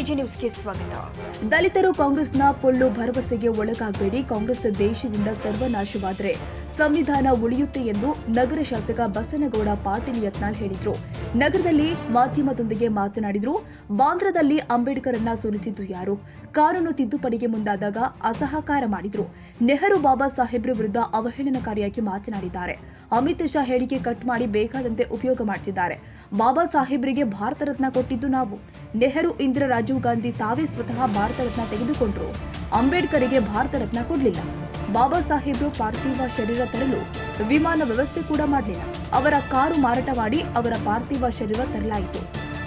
AG ನ್ಯೂಸ್ಗೆ ಸ್ವಾಗತ. ದಲಿತರು ಕಾಂಗ್ರೆಸ್ನ ಪೊಳ್ಳು ಭರವಸೆಗೆ ಒಳಗಾಗಬೇಡಿ. ಕಾಂಗ್ರೆಸ್ ದೇಶದಿಂದ ಸರ್ವನಾಶವಾದರೆ ಸಂವಿಧಾನ ಉಳಿಯುತ್ತೆ ಎಂದು ನಗರ ಶಾಸಕ ಬಸನಗೌಡ ಪಾಟೀಲ್ ಯತ್ನಾಳ್ ಹೇಳಿದರು. ನಗರದಲ್ಲಿ ಮಾಧ್ಯಮದೊಂದಿಗೆ ಮಾತನಾಡಿದರು. ಬಾಂದ್ರಾದಲ್ಲಿ ಅಂಬೇಡ್ಕರ್ನ್ನ ಸೋಲಿಸಿದ್ದು ಯಾರು? ಕಾನೂನು ತಿದ್ದುಪಡಿಗೆ ಮುಂದಾದಾಗ ಅಸಹಕಾರ ಮಾಡಿದ್ರು. ನೆಹರು ಬಾಬಾ ಸಾಹೇಬ್ರ ವಿರುದ್ಧ ಅವಹೇಳನಕಾರಿಯಾಗಿ ಮಾತನಾಡಿದ್ದಾರೆ. ಅಮಿತ್ ಶಾ ಹೇಳಿಕೆ ಕಟ್ ಮಾಡಿ ಬೇಕಾದಂತೆ ಉಪಯೋಗ ಮಾಡ್ತಿದ್ದಾರೆ. ಬಾಬಾ ಸಾಹೇಬ್ರಿಗೆ ಭಾರತ ರತ್ನ ಕೊಟ್ಟಿದ್ದು ನಾವು. ನೆಹರು, ಇಂದಿರಾ, ರಾಜೀವ್ ಗಾಂಧಿ ತಾವೇ ಸ್ವತಃ ಭಾರತ ರತ್ನ ತೆಗೆದುಕೊಂಡ್ರು. ಅಂಬೇಡ್ಕರ್ಗೆ ಭಾರತ ರತ್ನ ಕೊಡಲಿಲ್ಲ. ಬಾಬಾ ಸಾಹೇಬ್ರು ಪಾರ್ಥಿವ ಶರೀರ ತರಲು ವಿಮಾನ ವ್ಯವಸ್ಥೆ ಕೂಡ ಮಾಡಲಿಲ್ಲ. ಅವರ ಕಾರು ಮಾರಾಟ ಮಾಡಿ ಅವರ ಪಾರ್ಥಿವ ಶರೀರ ತರಲಾಯಿತು.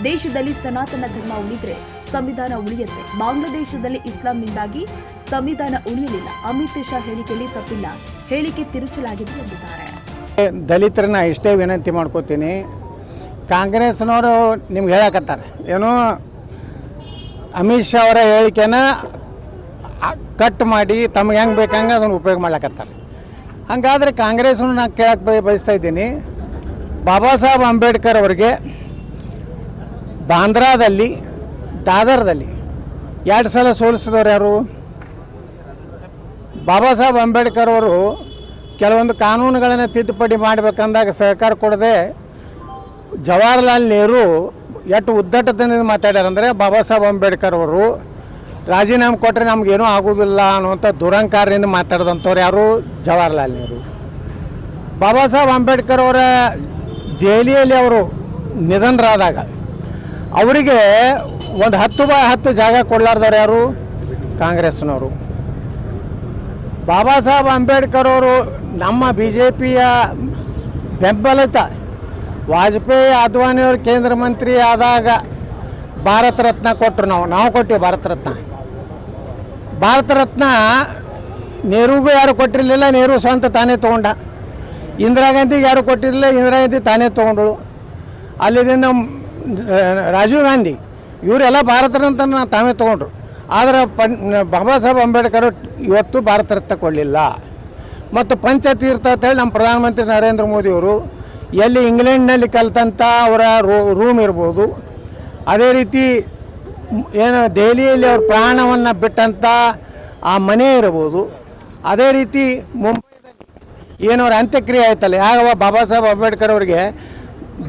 ದೇಶದಲ್ಲಿ ಸನಾತನ ಧರ್ಮ ಉಳಿದ್ರೆ ಸಂವಿಧಾನ ಉಳಿಯುತ್ತೆ. ಬಾಂಗ್ಲಾದೇಶದಲ್ಲಿ ಇಸ್ಲಾಂನಿಂದಾಗಿ ಸಂವಿಧಾನ ಉಳಿಯಲಿಲ್ಲ. ಅಮಿತ್ ಶಾ ಹೇಳಿಕೆಯಲ್ಲಿ ತಪ್ಪಿಲ್ಲ. ಹೇಳಿಕೆ ತಿರುಚಲಾಗಿದೆ ಎಂದಿದ್ದಾರೆ. ದಲಿತರನ್ನ ಇಷ್ಟೇ ವಿನಂತಿ ಮಾಡ್ಕೋತೀನಿ. ಕಾಂಗ್ರೆಸ್ನವರು ನಿಮ್ಗೆ ಹೇಳಕತ್ತಾರೆ ಏನು, ಅಮಿತ್ ಶಾ ಅವರ ಹೇಳಿಕೆನ ಕಟ್ ಮಾಡಿ ತಮಗೆ ಹೆಂಗೆ ಬೇಕಂಗೆ ಅದನ್ನು ಉಪಯೋಗ ಮಾಡ್ಲಕತ್ತಾರೆ. ಹಾಗಾದರೆ ಕಾಂಗ್ರೆಸ್ನ ನಾನು ಕೇಳಕ್ಕೆ ಬಯಸ್ತಾ ಇದ್ದೀನಿ, ಬಾಬಾ ಸಾಹೇಬ್ ಅಂಬೇಡ್ಕರ್ ಅವರಿಗೆ ಬಾಂದ್ರಾದಲ್ಲಿ, ದಾದರ್ದಲ್ಲಿ 2 ಸಲ ಸೋಲಿಸಿದವರು ಯಾರು? ಬಾಬಾ ಸಾಹೇಬ್ ಅಂಬೇಡ್ಕರ್ ಅವರು ಕೆಲವೊಂದು ಕಾನೂನುಗಳನ್ನು ತಿದ್ದುಪಡಿ ಮಾಡಬೇಕಂದಾಗ ಸಹಕಾರ ಕೊಡದೆ ಜವಾಹರ್ಲಾಲ್ ನೆಹರು ಎಷ್ಟು ಉದ್ದಟದಿಂದ ಮಾತಾಡ್ಯಾರಂದರೆ, ಬಾಬಾ ಸಾಹೇಬ್ ಅಂಬೇಡ್ಕರ್ ಅವರು ರಾಜೀನಾಮೆ ಕೊಟ್ಟರೆ ನಮಗೇನೂ ಆಗೋದಿಲ್ಲ ಅನ್ನುವಂಥ ದುರಂಕಾರದಿಂದ ಮಾತಾಡಿದಂಥವ್ರು ಯಾರು? ಜವಾಹರ್ಲಾಲ್ ನೆಹರು. ಬಾಬಾ ಸಾಹೇಬ್ ಅಂಬೇಡ್ಕರ್ ಅವರ ದೆಹಲಿಯಲ್ಲಿ ಅವರು ನಿಧನರಾದಾಗ ಅವರಿಗೆ ಒಂದು 10x10 ಜಾಗ ಕೊಡಲಾರ್ದವ್ರು ಯಾರು? ಕಾಂಗ್ರೆಸ್ನವರು. ಬಾಬಾ ಸಾಹೇಬ್ ಅಂಬೇಡ್ಕರ್ ಅವರು ನಮ್ಮ BJPಯ ಬೆಂಬಲಿತ ವಾಜಪೇಯಿ, ಅದ್ವಾನಿಯವರು ಕೇಂದ್ರ ಮಂತ್ರಿ ಆದಾಗ ಭಾರತ ರತ್ನ ಕೊಟ್ಟರು. ನಾವು ಕೊಟ್ಟಿವಿ ಭಾರತ ರತ್ನ ನೆಹರುಗೂ ಯಾರು ಕೊಟ್ಟಿರಲಿಲ್ಲ, ನೆಹರು ಸ್ವಂತ ತಾನೇ ತೊಗೊಂಡ. ಇಂದಿರಾ ಗಾಂಧಿಗೆ ಯಾರು ಕೊಟ್ಟಿರಲಿಲ್ಲ, ಇಂದಿರಾ ಗಾಂಧಿ ತಾನೇ ತೊಗೊಂಡಳು. ಅಲ್ಲಿದಿಂದ ರಾಜೀವ್ ಗಾಂಧಿ ಇವರೆಲ್ಲ ಭಾರತ ರತ್ನ ತಾವೇ ತೊಗೊಂಡ್ರು. ಆದರೆ ಬಾಬಾ ಸಾಹೇಬ್ ಅಂಬೇಡ್ಕರ್ ಇವತ್ತು ಭಾರತ ರತ್ನ ಕೊಡಲಿಲ್ಲ. ಮತ್ತು ಪಂಚತೀರ್ಥ ಅಂತೇಳಿ ನಮ್ಮ ಪ್ರಧಾನಮಂತ್ರಿ ನರೇಂದ್ರ ಮೋದಿಯವರು ಎಲ್ಲಿ ಇಂಗ್ಲೆಂಡ್ನಲ್ಲಿ ಕಲಿತಂಥ ಅವರ ರೂಮ್ ಇರ್ಬೋದು, ಅದೇ ರೀತಿ ಏನು ದೆಹಲಿಯಲ್ಲಿ ಅವ್ರ ಪ್ರಾಣವನ್ನು ಬಿಟ್ಟಂಥ ಆ ಮನೆ ಇರ್ಬೋದು, ಅದೇ ರೀತಿ ಮುಂಬೈದಲ್ಲಿ ಏನವ್ರ ಅಂತ್ಯಕ್ರಿಯೆ ಆಯ್ತಲ್ಲ, ಯಾವ ಬಾಬಾ ಸಾಹೇಬ್ ಅಂಬೇಡ್ಕರ್ ಅವರಿಗೆ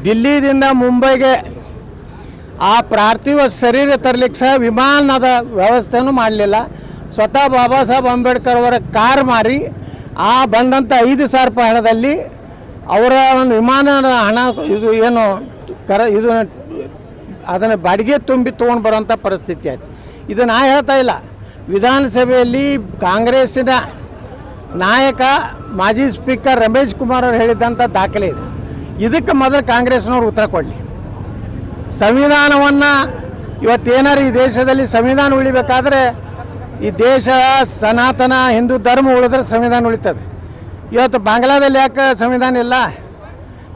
ದಿಲ್ಲಿದಿಂದ ಮುಂಬೈಗೆ ಆ ಪಾರ್ಥಿವ ಶರೀರ ತರಲಿಕ್ಕೆ ಸಹ ವಿಮಾನದ ವ್ಯವಸ್ಥೆನೂ ಮಾಡಲಿಲ್ಲ. ಸ್ವತಃ ಬಾಬಾ ಸಾಹೇಬ್ ಅಂಬೇಡ್ಕರ್ ಅವರ ಕಾರ್ ಮಾರಿ ಆ ಬಂದಂಥ 5,000 ರೂಪಾಯಿ ಹಣದಲ್ಲಿ ಅವರ ಒಂದು ವಿಮಾನದ ಹಣ ಇದು ಏನು ಇದು ಅದನ್ನು ಬಾಡಿಗೆ ತುಂಬಿ ತೊಗೊಂಡು ಬರೋಂಥ ಪರಿಸ್ಥಿತಿ ಆಯಿತು. ಇದು ನಾ ಹೇಳ್ತಾ ಇಲ್ಲ, ವಿಧಾನಸಭೆಯಲ್ಲಿ ಕಾಂಗ್ರೆಸ್ಸಿನ ನಾಯಕ ಮಾಜಿ ಸ್ಪೀಕರ್ ರಮೇಶ್ ಕುಮಾರ್ ಅವರು ಹೇಳಿದ್ದಂಥ ದಾಖಲೆ ಇದೆ. ಇದಕ್ಕೆ ಮೊದಲು ಕಾಂಗ್ರೆಸ್ನವ್ರು ಉತ್ತರ ಕೊಡಲಿ. ಸಂವಿಧಾನವನ್ನು ಇವತ್ತೇನಾರು ಈ ದೇಶದಲ್ಲಿ ಸಂವಿಧಾನ ಉಳಿಬೇಕಾದ್ರೆ ಈ ದೇಶ ಸನಾತನ ಹಿಂದೂ ಧರ್ಮ ಉಳಿದ್ರೆ ಸಂವಿಧಾನ ಉಳಿತದೆ. ಇವತ್ತು ಬಾಂಗ್ಲಾದಲ್ಲಿ ಯಾಕೆ ಸಂವಿಧಾನ ಇಲ್ಲ?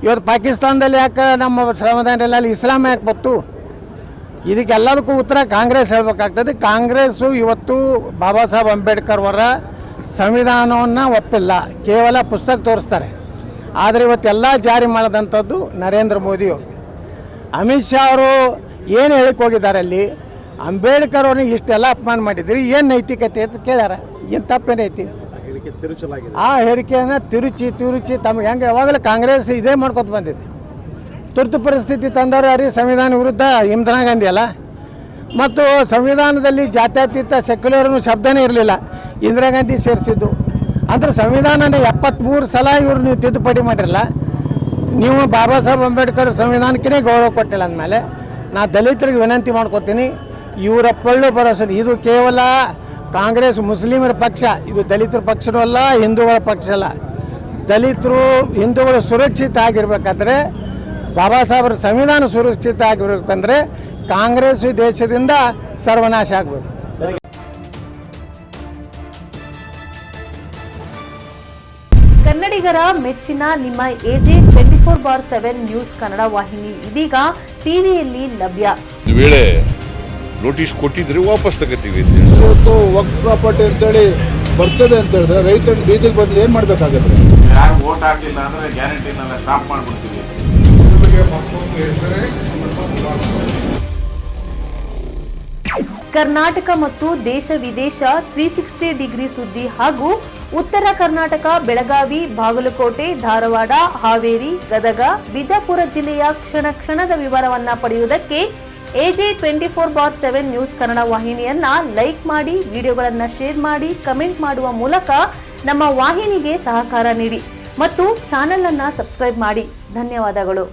ಇವತ್ತು ಪಾಕಿಸ್ತಾನದಲ್ಲಿ ಯಾಕೆ ನಮ್ಮ ಸಂವಿಧಾನ ಇಲ್ಲ? ಅಲ್ಲಿ ಇಸ್ಲಾಂ ಯಾಕೆ ಬಂತು? ಇದಕ್ಕೆಲ್ಲದಕ್ಕೂ ಉತ್ತರ ಕಾಂಗ್ರೆಸ್ ಹೇಳಬೇಕಾಗ್ತದೆ. ಕಾಂಗ್ರೆಸ್ಸು ಇವತ್ತು ಬಾಬಾ ಸಾಹೇಬ್ ಅಂಬೇಡ್ಕರ್ ಅವರ ಸಂವಿಧಾನವನ್ನು ಒಪ್ಪಿಲ್ಲ, ಕೇವಲ ಪುಸ್ತಕ ತೋರಿಸ್ತಾರೆ. ಆದರೆ ಇವತ್ತೆಲ್ಲ ಜಾರಿ ಮಾಡಿದಂಥದ್ದು ನರೇಂದ್ರ ಮೋದಿಯವರು. ಅಮಿತ್ ಶಾ ಅವರು ಏನು ಹೇಳಿಕ್ಕೆ ಹೋಗಿದ್ದಾರೆ ಅಲ್ಲಿ? ಅಂಬೇಡ್ಕರ್ ಅವ್ರನ್ನ ಇಷ್ಟೆಲ್ಲ ಅಪಮಾನ ಮಾಡಿದ್ರಿ, ಏನು ನೈತಿಕತೆ ಅಂತ ಕೇಳ್ಯಾರ. ಏನು ತಪ್ಪೇನೈತಿ? ಆ ಹೇಳಿಕೆಯನ್ನು ತಿರುಚಿ ತಮಗೆ ಹೆಂಗೆ ಯಾವಾಗಲೂ ಕಾಂಗ್ರೆಸ್ ಇದೇ ಮಾಡ್ಕೊತ ಬಂದಿದೆ. ತುರ್ತು ಪರಿಸ್ಥಿತಿ ತಂದವರು ಯಾರು? ಸಂವಿಧಾನ ವಿರುದ್ಧ ಇಂದಿರಾ ಗಾಂಧಿ ಅಲ್ಲ. ಮತ್ತು ಸಂವಿಧಾನದಲ್ಲಿ ಜಾತ್ಯತೀತ ಸೆಕ್ಯುಲರ್ನು ಶಬ್ದನೇ ಇರಲಿಲ್ಲ, ಇಂದಿರಾ ಗಾಂಧಿ ಸೇರಿಸಿದ್ದು. ಅಂದರೆ ಸಂವಿಧಾನನೇ 73 ಸಲ ಇವರು ನೀವು ತಿದ್ದುಪಡಿ ಮಾಡಿರಲ್ಲ. ನೀವು ಬಾಬಾ ಸಾಹೇಬ್ ಅಂಬೇಡ್ಕರ್ ಸಂವಿಧಾನಕ್ಕೇ ಗೌರವ ಕೊಟ್ಟಿಲ್ಲ ಅಂದಮೇಲೆ ನಾ ದಲಿತರಿಗೆ ವಿನಂತಿ ಮಾಡ್ಕೊತೀನಿ, ಇವರ ಪಳ್ಳು ಭರವಸೆ ಇದು ಕೇವಲ ಕಾಂಗ್ರೆಸ್ ಮುಸ್ಲಿಮರ ಪಕ್ಷ, ಇದು ದಲಿತರ ಪಕ್ಷನೂ ಅಲ್ಲ, ಹಿಂದೂಗಳ ಪಕ್ಷ ಅಲ್ಲ. ದಲಿತರು ಹಿಂದೂಗಳು ಸುರಕ್ಷಿತ ಆಗಿರ್ಬೇಕಾದ್ರೆ, ಬಾಬಾ ಸಾಹೇಬರ ಸಂವಿಧಾನ ಸುರಕ್ಷಿತ ಆಗಿರ್ಬೇಕಂದ್ರೆ ಕಾಂಗ್ರೆಸ್ ದೇಶದಿಂದ ಸರ್ವನಾಶ ಆಗಬೇಕು. ಕನ್ನಡಿಗರ ಮೆಚ್ಚಿನ ನಿಮ್ಮ AJ 24/7 ನ್ಯೂಸ್ ಕನ್ನಡ ವಾಹಿನಿ ಇದೀಗ ಟಿವಿಯಲ್ಲಿ ಲಭ್ಯ. ವೇಳೆ ನೋಟಿಸ್ ಕೊಟ್ಟಿದ್ರೆ ವಾಪಸ್ ತಗೋತೀವಿ. ಇವತ್ತು ವಕ್ಫ್ ಪ್ರಾಪರ್ಟಿ ಅಂತೇಳಿ ಬರ್ತದೆ ಅಂತ ಹೇಳಿದ್ರೆ ರೈತರು ಬೀದಿಗೆ ಬಂದು ಏನ್ ಮಾಡ್ಬೇಕಾಗತ್ತೆ? ಯಾರು ವೋಟ್ ಹಾಕಿಲ್ಲ ಅಂದ್ರೆ ಗ್ಯಾರಂಟಿನೆಲ್ಲ ಸ್ಟಾಪ್ ಮಾಡ್ಬಿಡ್ತೀವಿ. ಮತ್ತೊಂದು ಹೆಸರೇ ಕರ್ನಾಟಕ ಮತ್ತು ದೇಶ ವಿದೇಶ 360 ಡಿಗ್ರಿ ಸುದ್ದಿ ಹಾಗೂ ಉತ್ತರ ಕರ್ನಾಟಕ ಬೆಳಗಾವಿ, ಬಾಗಲಕೋಟೆ, ಧಾರವಾಡ, ಹಾವೇರಿ, ಗದಗ, ಬಿಜಾಪುರ ಜಿಲ್ಲೆಯ ಕ್ಷಣ ಕ್ಷಣದ ವಿವರವನ್ನ ಪಡೆಯುವುದಕ್ಕೆ AJ 24/7 ನ್ಯೂಸ್ ಕನ್ನಡ ವಾಹಿನಿಯನ್ನ ಲೈಕ್ ಮಾಡಿ, ವಿಡಿಯೋಗಳನ್ನ ಶೇರ್ ಮಾಡಿ, ಕಮೆಂಟ್ ಮಾಡುವ ಮೂಲಕ ನಮ್ಮ ವಾಹಿನಿಗೆ ಸಹಕಾರ ನೀಡಿ ಮತ್ತು ಚಾನೆಲ್ ಅನ್ನ ಸಬ್ಸ್ಕ್ರೈಬ್ ಮಾಡಿ. ಧನ್ಯವಾದಗಳು.